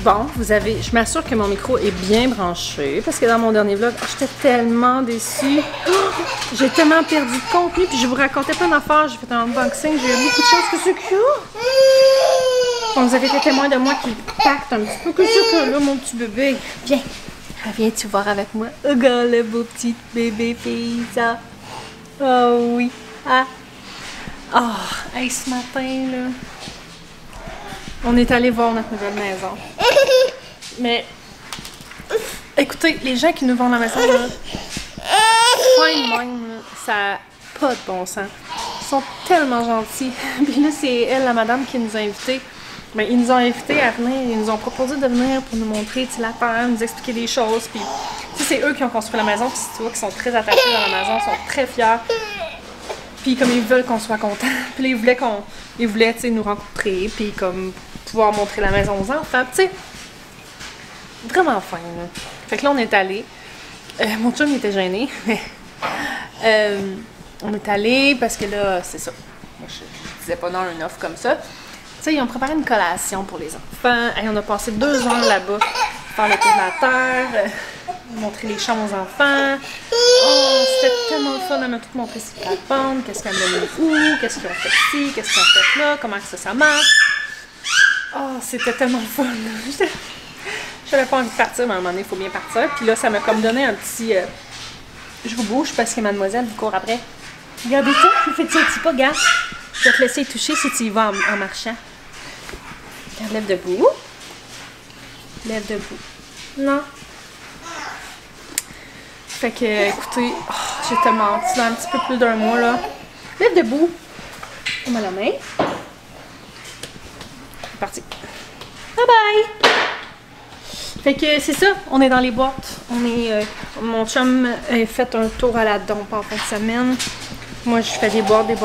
Bon, je m'assure que mon micro est bien branché parce que dans mon dernier vlog, j'étais tellement déçue. Oh, j'ai tellement perdu de contenu puis je vous racontais plein d'affaires. J'ai fait un unboxing, j'ai eu beaucoup de choses que ce qu'il y a. Donc vous avez été témoin de moi qui pacte un petit peu que ce que là, mon petit bébé. Viens, viens-tu voir avec moi? Regarde le beau petit bébé pizza. Oh oui. Ah. Oh, hey, ce matin là. On est allé voir notre nouvelle maison. Mais, écoutez, les gens qui nous vendent la maison, là, ça n'a pas de bon sens. Ils sont tellement gentils. Puis là, c'est elle, la madame, qui nous a invités. Ben, ils nous ont invités à venir, ils nous ont proposé de venir pour nous montrer la terre, nous expliquer des choses. Puis, c'est eux qui ont construit la maison, puis tu vois qu'ils sont très attachés dans la maison, ils sont très fiers. Puis comme ils veulent qu'on soit contents. Puis là, ils voulaient nous rencontrer, puis comme pouvoir montrer la maison aux enfants, tu sais. Vraiment fin, là. Fait que là, on est allé. Mon chum, il était gêné, mais on est allé parce que là, c'est ça. Moi, je disais pas non à une offre comme ça. Tu sais, ils ont préparé une collation pour les enfants. Et on a passé 2 heures là-bas, faire le tour de la terre, montrer les chambres aux enfants. Oh, c'était tellement le fun, elle m'a tout montré sur la plateforme, qu'est-ce qu'elle m'a mis où, qu'est-ce qu'ils ont fait ici, qu'est-ce qu'ils ont fait là, comment ça marche. Oh, c'était tellement le fun. J'avais pas envie de partir, mais à un moment donné, il faut bien partir. Puis là, ça m'a comme donné un petit... je vous bouge parce que mademoiselle vous court après. Regardez ça, il fait ça un petit pas, regarde. Je vais te laisser toucher si tu y vas en marchant. Regarde, lève debout. Lève debout. Non. Fait que, écoutez, oh, j'ai tellement hâte. Dans un petit peu plus d'1 mois, là. Lève debout. Donne-moi la main. C'est parti. Bye bye! Fait que c'est ça, on est dans les boîtes. Mon chum a fait un tour à la dompe en fin de semaine. Moi, je fais des boîtes. Puis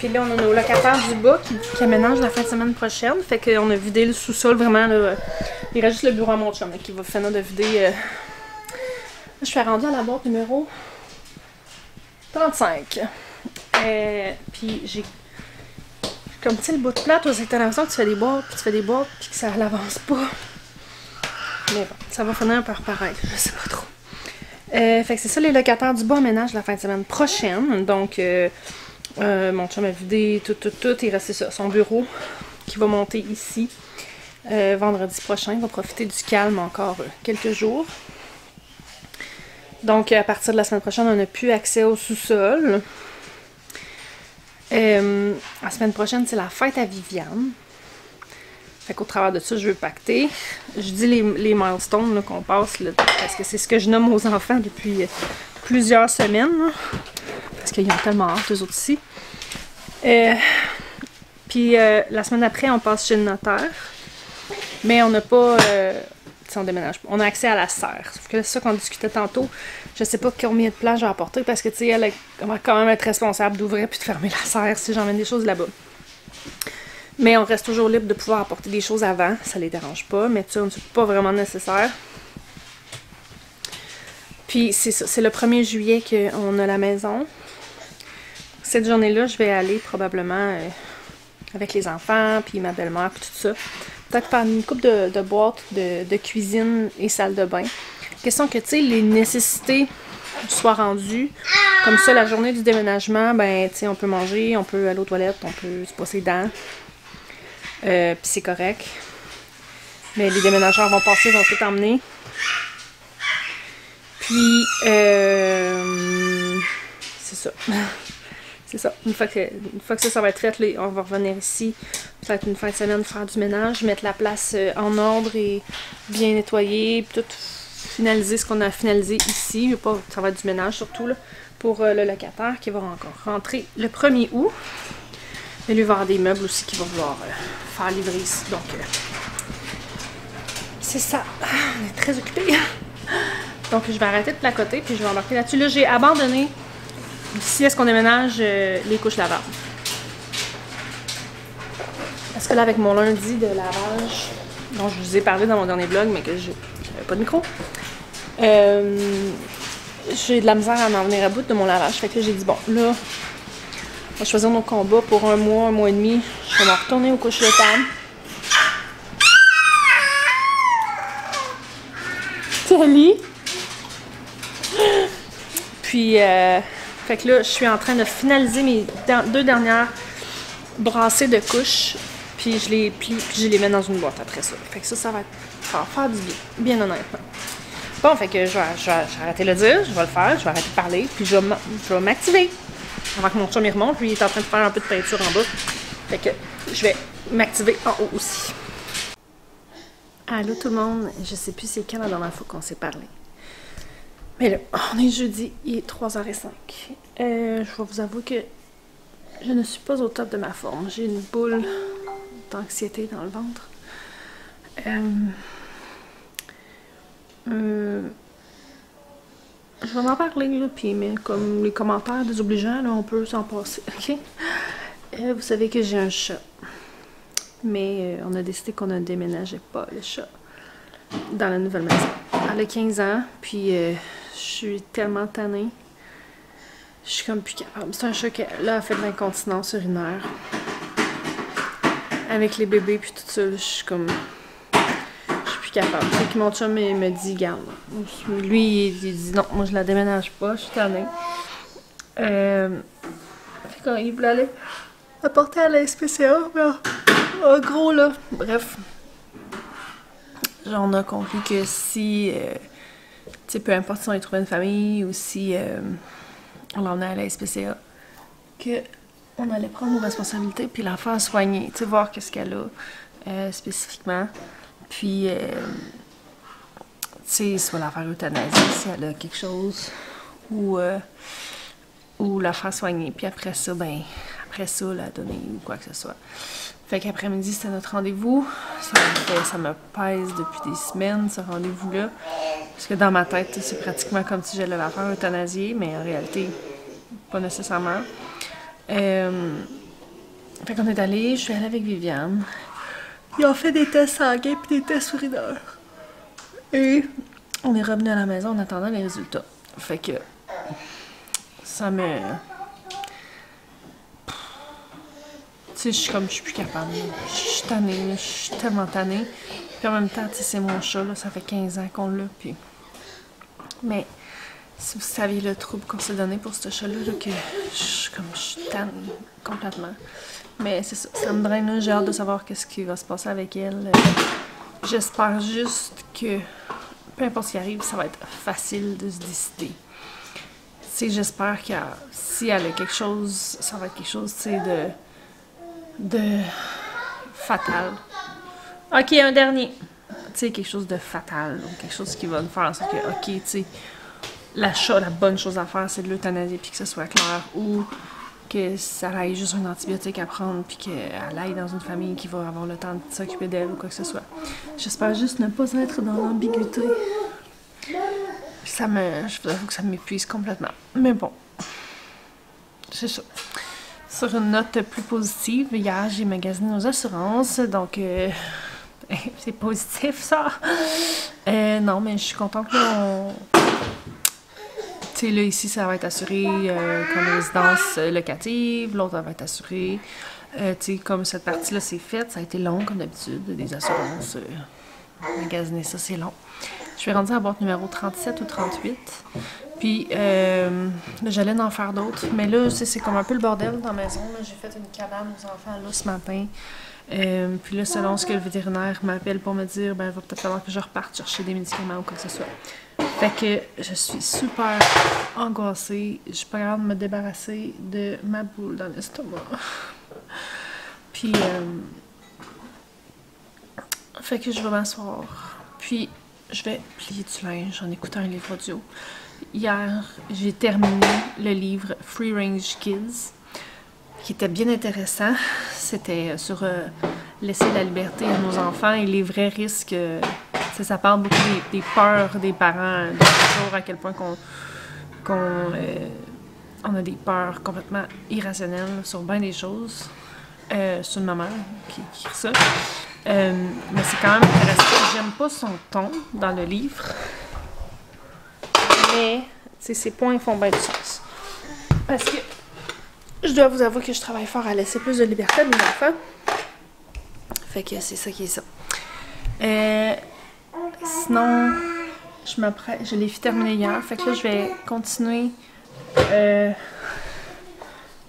là, on a nos locataires du bas qui aménagent la fin de semaine prochaine. Fait qu'on a vidé le sous-sol vraiment. Là, il reste juste le bureau à mon chum là, qui va finir de vider. Là, je suis rendue à la boîte numéro 35. Puis j'ai comme tu sais, le bout de plate, c'est l'impression que tu fais des boîtes, puis que ça l'avance pas. Mais bon, ça va finir par paraître, je sais pas trop. Fait que c'est ça, les locataires du bas aménagent la fin de semaine prochaine. Donc, mon chum a vidé tout. Il reste ça, son bureau qui va monter ici vendredi prochain. Il va profiter du calme encore quelques jours. Donc, à partir de la semaine prochaine, on n'a plus accès au sous-sol. La semaine prochaine, c'est la fête à Viviane. Fait qu'au travers de ça, je veux pacter. Je dis les milestones qu'on passe, là, parce que c'est ce que je nomme aux enfants depuis plusieurs semaines. Là, parce qu'ils ont tellement hâte, eux autres ici. Puis la semaine après, on passe chez le notaire. Mais on n'a pas... on déménage pas. On a accès à la serre. Sauf que c'est ça qu'on discutait tantôt. Je sais pas combien de plans j'ai apporté parce que, tu sais, elle va quand même être responsable d'ouvrir puis de fermer la serre si j'emmène des choses là-bas. Mais on reste toujours libre de pouvoir apporter des choses avant. Ça les dérange pas, mais tu sais, c'est pas vraiment nécessaire. Puis c'est ça. C'est le 1er juillet qu'on a la maison. Cette journée-là, je vais aller probablement avec les enfants puis ma belle-mère puis tout ça. Peut-être faire une coupe de boîtes de cuisine et salle de bain. Question que, tu sais, les nécessités soient rendues. Comme ça, la journée du déménagement, ben, tu sais, on peut manger, on peut aller aux toilettes, on peut se passer les dents. Puis c'est correct. Mais les déménageurs vont passer, vont tout emmener. Puis, c'est ça. C'est ça. Une fois que ça va être fait, là, on va revenir ici. Ça va être une fin de semaine, faire du ménage, mettre la place en ordre et bien nettoyer. Puis tout finaliser ce qu'on a finalisé ici. Ça va être du ménage surtout là, pour le locataire qui va encore rentrer le 1er août. Et lui, il va y avoir des meubles aussi qu'il va vouloir faire livrer ici. Donc, c'est ça. On est très occupés. Donc, je vais arrêter de placoter puis je vais embarquer là-dessus. Là, j'ai abandonné, d'ici à ce qu'on déménage, les couches lavables. Parce que là, avec mon lundi de lavage, dont je vous ai parlé dans mon dernier vlog, mais que je n'avais pas de micro, j'ai de la misère à en venir à bout de mon lavage. Fait que j'ai dit, bon, là, va choisir nos combats pour un mois et demi. Je vais me retourner aux couches de table. Salut! Puis, fait que là, je suis en train de finaliser mes 2 dernières brassées de couches. Puis je les plie, puis je les mets dans une boîte après ça. Fait que ça va faire du bien, honnêtement. Bon, fait que je vais arrêter de le dire, je vais le faire, je vais arrêter de parler, puis je vais m'activer. Avant que mon chum y remonte, lui, il est en train de faire un peu de peinture en bas. Fait que je vais m'activer en haut aussi. Allô tout le monde, je sais plus c'est quand la dernière fois qu'on s'est parlé. Mais là, on est jeudi, il est 3h05. Je vais vous avouer que je ne suis pas au top de ma forme. J'ai une boule d'anxiété dans le ventre. Je vais en parler, là, puis mais comme les commentaires désobligeants, là, on peut s'en passer, ok? Vous savez que j'ai un chat. Mais on a décidé qu'on ne déménageait pas le chat dans la nouvelle maison. Elle a 15 ans, puis je suis tellement tannée. Je suis comme plus capable. C'est un chat qui là, a fait de l'incontinence urinaire. Avec les bébés puis tout ça, je suis comme... Je suis plus capable. Fait que mon chum me dit, garde. Lui, il dit non, moi je la déménage pas, je suis tannée. Fait quand il voulait aller apporter à la SPCA, mais en gros là, bref. On a conclu que si, tu sais, peu importe si on y trouvait une famille ou si on l'emmenait à la SPCA, que on allait prendre nos responsabilités puis la faire soigner, tu sais, voir qu'est-ce qu'elle a spécifiquement. Puis, tu sais, soit la faire euthanasier si elle a quelque chose, ou la faire soigner. Puis après ça, ben, la donner ou quoi que ce soit. Fait qu'après-midi, c'était notre rendez-vous. Ça me pèse depuis des semaines, ce rendez-vous-là. Parce que dans ma tête, c'est pratiquement comme si j'allais la faire euthanasier, mais en réalité, pas nécessairement. Fait qu'on est allé, je suis allée avec Viviane. Ils ont fait des tests sanguins puis des tests urinaires. Et on est revenu à la maison en attendant les résultats. Fait que ça me... Tu sais, je suis plus capable. Je suis tannée, je suis tellement tannée. Puis en même temps, tu sais, c'est mon chat, là, ça fait 15 ans qu'on l'a, puis... Mais... Si vous saviez le trouble qu'on s'est donné pour ce chat-là, là, que je suis tannée complètement. Mais c'est ça, ça me draine, là. J'ai hâte de savoir qu'est-ce qui va se passer avec elle. J'espère juste que, peu importe ce qui arrive, ça va être facile de se décider. Tu sais, j'espère que si elle a quelque chose, ça va être quelque chose, tu sais, de fatal. Ok, un dernier. Tu sais, quelque chose de fatal, ou quelque chose qui va nous faire en sorte que, ok, tu sais, la bonne chose à faire, c'est de l'euthanasier puis que ce soit clair, ou que ça aille juste un antibiotique à prendre puis qu'elle aille dans une famille qui va avoir le temps de s'occuper d'elle ou quoi que ce soit. J'espère juste ne pas être dans l'ambiguïté. Je vous avoue que ça m'épuise complètement. Mais bon, c'est ça. Sur une note plus positive, hier, j'ai magasiné nos assurances, donc c'est positif, ça. Non, mais je suis contente que tu sais, là, ici, ça va être assuré comme résidence locative, l'autre va être assuré. Tu sais, comme cette partie-là, c'est faite, ça a été long, comme d'habitude, des assurances. Magasiner ça, c'est long. Je suis rendue à la boîte numéro 37 ou 38. Puis, j'allais en faire d'autres. Mais là, c'est comme un peu le bordel dans la maison. J'ai fait une cabane aux enfants là ce matin. Puis là, selon ce que le vétérinaire m'appelle pour me dire, ben, il va peut-être falloir que je reparte chercher des médicaments ou quoi que ce soit. Fait que je suis super angoissée. Je suis pas capable de me débarrasser de ma boule dans l'estomac. Puis, fait que je vais m'asseoir. Puis, je vais plier du linge en écoutant un livre audio. Hier, j'ai terminé le livre Free Range Kids, qui était bien intéressant. C'était sur laisser la liberté à nos enfants et les vrais risques. Ça parle beaucoup des peurs des parents de toujours, à quel point on a des peurs complètement irrationnelles sur bien des choses. C'est une maman qui écrit ça. Mais c'est quand même intéressant. J'aime pas son ton dans le livre. Mais ses points font bien du sens. Parce que je dois vous avouer que je travaille fort à laisser plus de liberté à mes enfants. Fait que c'est ça qui est ça. Sinon, je l'ai fait terminer hier. Fait que là, je vais continuer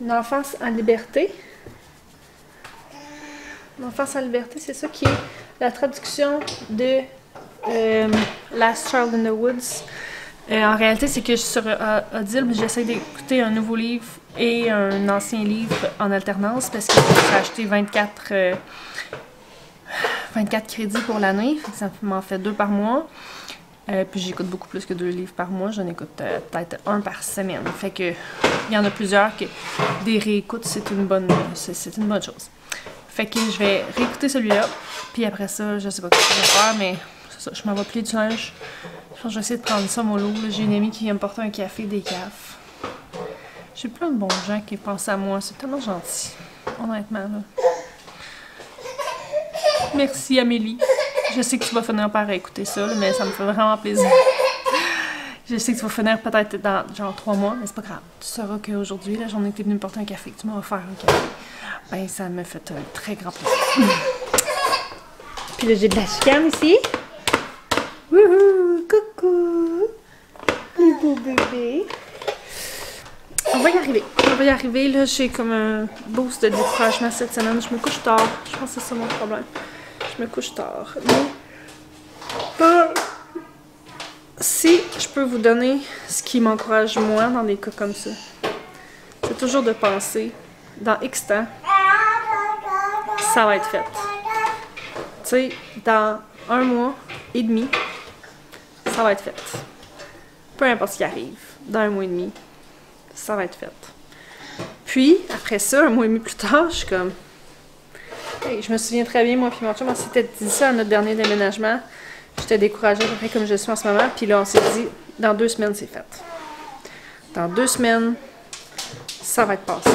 une enfance en liberté. L'enfance en liberté, c'est ça qui est la traduction de Last Child in the Woods. En réalité, c'est que sur Audible, j'essaie d'écouter un nouveau livre et un ancien livre en alternance parce que j'ai acheté 24 crédits pour l'année. Ça m'en fait 2 par mois. Puis j'écoute beaucoup plus que 2 livres par mois. J'en écoute peut-être 1 par semaine. Fait que il y en a plusieurs que des réécoutes, c'est une bonne chose. Fait que je vais réécouter celui-là. Puis après ça, je sais pas ce que je vais faire, mais c'est ça, je m'en vais plier du linge. Je pense que je vais essayer de prendre ça mollo. J'ai une amie qui vient me porter un café décaf. J'ai plein de bons gens qui pensent à moi. C'est tellement gentil. Honnêtement, là. Merci Amélie. Je sais que tu vas finir par écouter ça, là, mais ça me fait vraiment plaisir. Je sais que tu vas finir peut-être dans genre 3 mois, mais c'est pas grave. Tu sauras qu'aujourd'hui, la journée que tu es venue me porter un café, que tu m'as offert un café, ben ça me fait un très grand plaisir. Puis là, j'ai de la chicane ici. Wouhou! Coucou! Le beau bébé. On va y arriver. Là, j'ai comme un boost de découragement cette semaine. Je me couche tard. Je pense que c'est ça mon problème. Je me couche tard. Mais si je peux vous donner ce qui m'encourage moi dans des cas comme ça, c'est toujours de penser dans X temps, ça va être fait. Tu sais, dans 1 mois et demi, ça va être fait. Peu importe ce qui arrive, dans 1 mois et demi, ça va être fait. Puis, après ça, 1 mois et demi plus tard, je suis comme... Hey, je me souviens très bien, moi puis mon chum, on s'était dit ça à notre dernier déménagement. J'étais découragée, à peu près comme je suis en ce moment. Puis là, on s'est dit, dans 2 semaines, c'est fait. Dans 2 semaines, ça va être passé.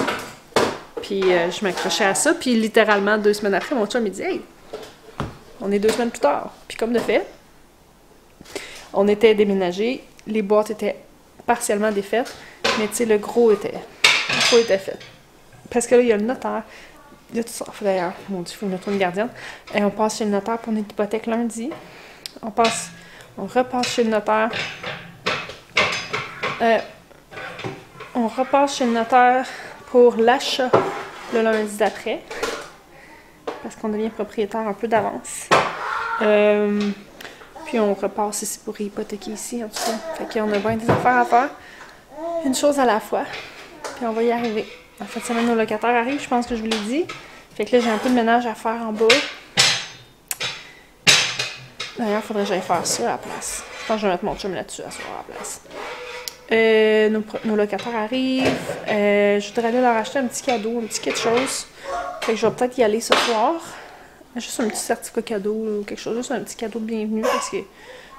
Puis je m'accrochais à ça. Puis littéralement, 2 semaines après, mon chum, il dit, hey, on est 2 semaines plus tard. Puis comme de fait, on était déménagés. Les boîtes étaient partiellement défaites. Mais tu sais, le gros était fait. Parce que là, il y a le notaire. Il y a tout ça. D'ailleurs, mon Dieu, il faut une gardienne. Et on passe chez le notaire pour notre hypothèque lundi. On repasse chez le notaire. On repasse chez le notaire pour l'achat le lundi d'après. Parce qu'on devient propriétaire un peu d'avance. Puis on repasse ici pour hypothéquer ici, en tout cas. Fait qu'on a bien des affaires à faire. Une chose à la fois. Puis on va y arriver. En fin de semaine, nos locataires arrivent, je pense que je vous l'ai dit. Fait que là, j'ai un peu de ménage à faire en bas. D'ailleurs, il faudrait que j'aille faire ça à la place. Je pense que je vais mettre mon chum là-dessus à soir à la place. Nos locataires arrivent. Je voudrais aller leur acheter un petit cadeau, un petit quelque chose. Fait que je vais peut-être y aller ce soir. Juste un petit certificat cadeau ou quelque chose. Juste un petit cadeau de bienvenue parce qu'ils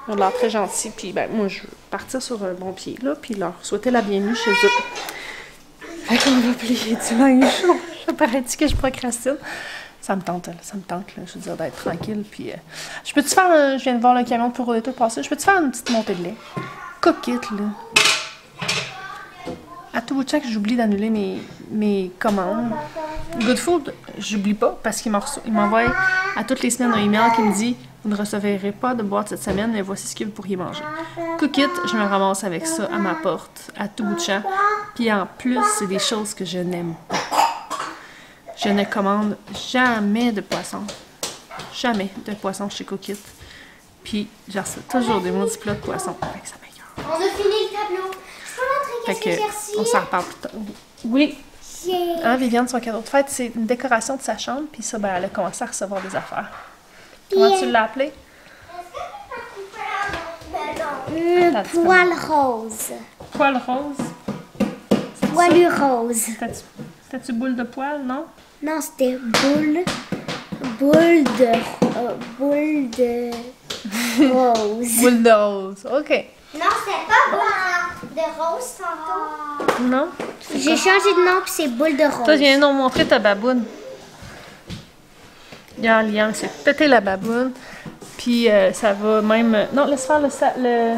ont l'air très gentils. Puis ben, moi, je veux partir sur un bon pied là. Puis leur souhaiter la bienvenue chez eux. Fait qu'on va plier du linge. Ça paraît-tu que je procrastine? Ça me tente, là. Je veux dire, d'être tranquille. Puis, je peux-tu faire je viens de voir le camion pour rouler tout passer. Je peux-tu faire une petite montée de lait? Coquette, là. À tout bout de champ que j'oublie d'annuler mes commandes. Good Food, j'oublie pas parce qu'il m'envoie à toutes les semaines un email qui me dit « Vous ne recevrez pas de boîte cette semaine, mais voici ce que vous pourriez manger. » Cookit, je me ramasse avec ça à ma porte, à tout bout de champ. Puis en plus, c'est des choses que je n'aime pas. Je ne commande jamais de poisson. Jamais de poisson chez Cookit. Puis j'en reçois toujours des maudits plats de poisson. Fait que ça m'écoeure. On a fini le tableau. Je peux montrer qu'est-ce que j'ai reçu? On s'en reparle plus tard. Oui. Hein, Viviane, son cadeau de fête, c'est une décoration de sa chambre. Puis ça, ben, elle a commencé à recevoir des affaires. Comment tu l'as appelé? Poil rose. Poil rose? Poilu rose. C'était-tu boule de poil, non? Non, c'était boule de rose. Boule de rose, ok. Non, c'était pas boule de rose tantôt. Non? J'ai changé de nom puis c'est boule de rose. Toi, viens nous montrer ta baboune. Regarde, Liam s'est pété la baboune. Puis ça va même... Non, laisse faire le...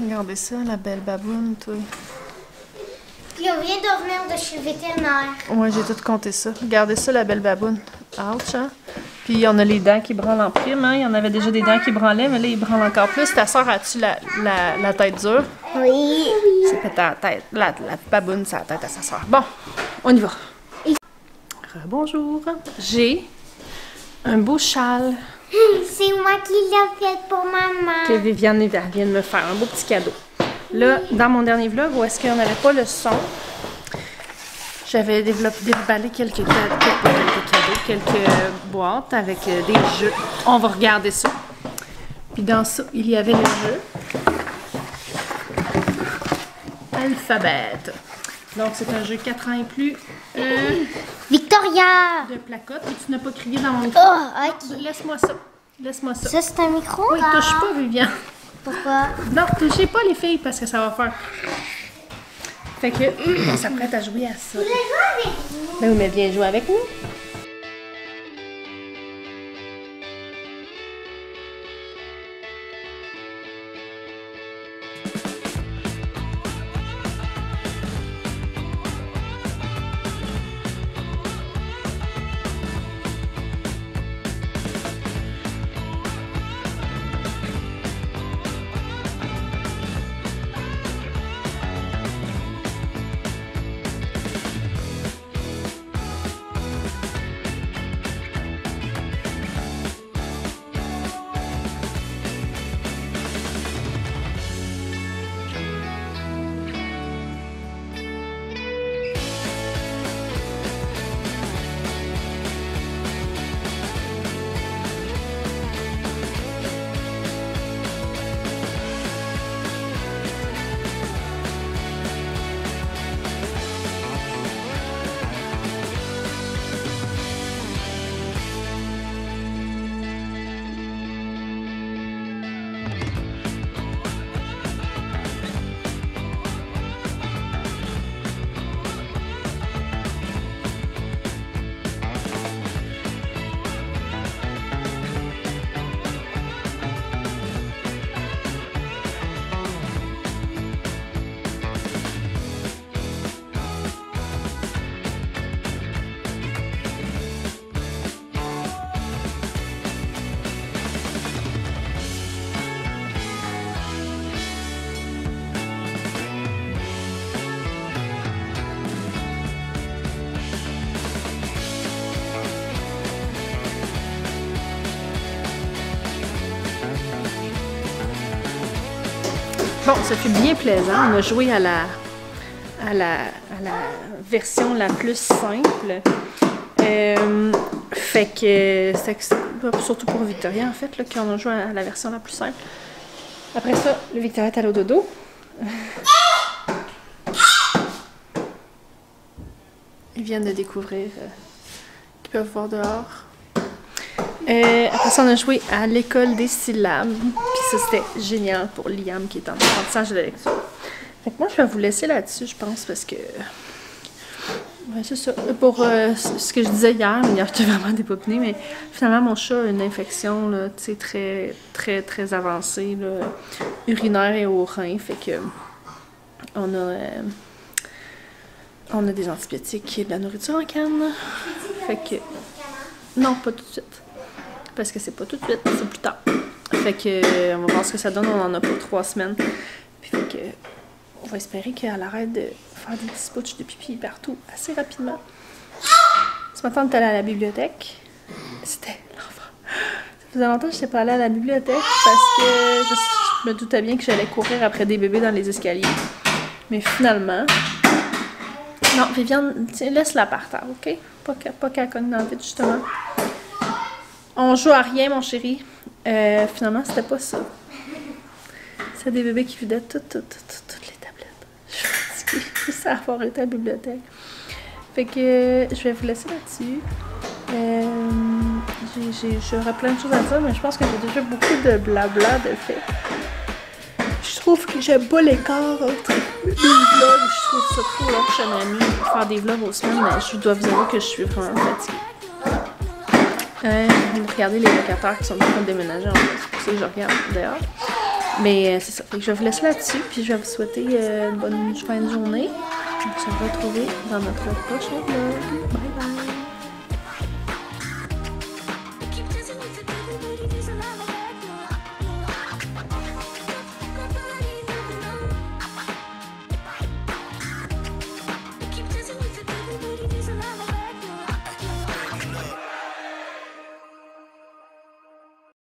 Regardez ça, la belle baboune, toi. Puis on vient de revenir de chez le vétérinaire. Ouais, j'ai tout compté ça. Regardez ça, la belle baboune. Ouch, hein? Puis on a les dents qui branlent en prime, hein? Il y en avait déjà des dents qui branlaient, mais là, ils branlent encore plus. Ta soeur a-tu la tête dure? Oui. C'est peut-être la tête. La baboune, c'est la tête à sa soeur. Bon, on y va. Bonjour. J'ai un beau châle C'est moi qui l'ai fait pour maman. que Viviane vient de me faire. Un beau petit cadeau. Là, dans mon dernier vlog, où est-ce qu'on n'avait pas le son, j'avais déballé quelques boîtes avec des jeux. On va regarder ça. Puis dans ça, il y avait le jeu Alphabet. Donc, c'est un jeu 4 ans et plus Victoria! de placotte. Et tu n'as pas crié dans mon micro. Oh, ok. Laisse-moi ça. Laisse-moi ça. Ça, c'est un micro? Oui, touche pas, Viviane. Pourquoi? Non, touchez pas les filles parce que ça va faire. Fait que on s'apprête à jouer à ça. Je voulais jouer avec vous. Ben oui, mais viens jouer avec nous. Bon, ça fut bien plaisant. On a joué à la version la plus simple. Fait que c'est surtout pour Victoria, en fait, là, qu'on a joué à la version la plus simple. Après ça, le Victoria est allé au dodo. Ils viennent de découvrir qu'ils peuvent voir dehors. Après ça, on a joué à l'école des syllabes. Puis ça, c'était génial pour Liam qui est en apprentissage de la lecture. Fait que moi, je vais vous laisser là-dessus, je pense, parce que... Ouais, c'est ça. Pour ce que je disais hier j'étais vraiment dépoppinée, mais finalement, mon chat a une infection, là, tu sais, très, très, très avancée, là, urinaire et au rein. Fait que... On a des antibiotiques et de la nourriture en canne. Fait que... Non, pas tout de suite. Parce que c'est pas tout de suite, c'est plus tard. Fait que, on va voir ce que ça donne. On en a pour 3 semaines. Puis fait que, on va espérer qu'elle arrête de faire des petits spotches de pipi partout assez rapidement. Ce matin, on est allé à la bibliothèque. C'était l'enfer. Ça faisait longtemps que je n'étais pas allée à la bibliothèque parce que je me doutais bien que j'allais courir après des bébés dans les escaliers. Mais finalement... Non, Viviane, laisse-la par terre, OK? Pas qu'elle cogne dans le vide, justement. On joue à rien, mon chéri. Finalement, c'était pas ça. C'est des bébés qui vidaient toutes les tablettes. Je suis fatiguée. Juste à avoir été à la bibliothèque. Fait que je vais vous laisser là-dessus. J'aurais plein de choses à dire, mais je pense que j'ai déjà beaucoup de blabla de fait. Je trouve que j'aime pas l'écart entre les vlogs. Je trouve ça trop long. J'aimerais mieux faire des vlogs aux semaines, mais je dois vous avouer que je suis vraiment fatiguée. Regardez les locataires qui sont en train de déménager en fait. C'est pour ça que je regarde dehors. Mais c'est ça. Fait que je vais vous laisser là-dessus. Puis je vais vous souhaiter une bonne fin de journée. On se retrouve dans notre prochain vlog. Bye bye!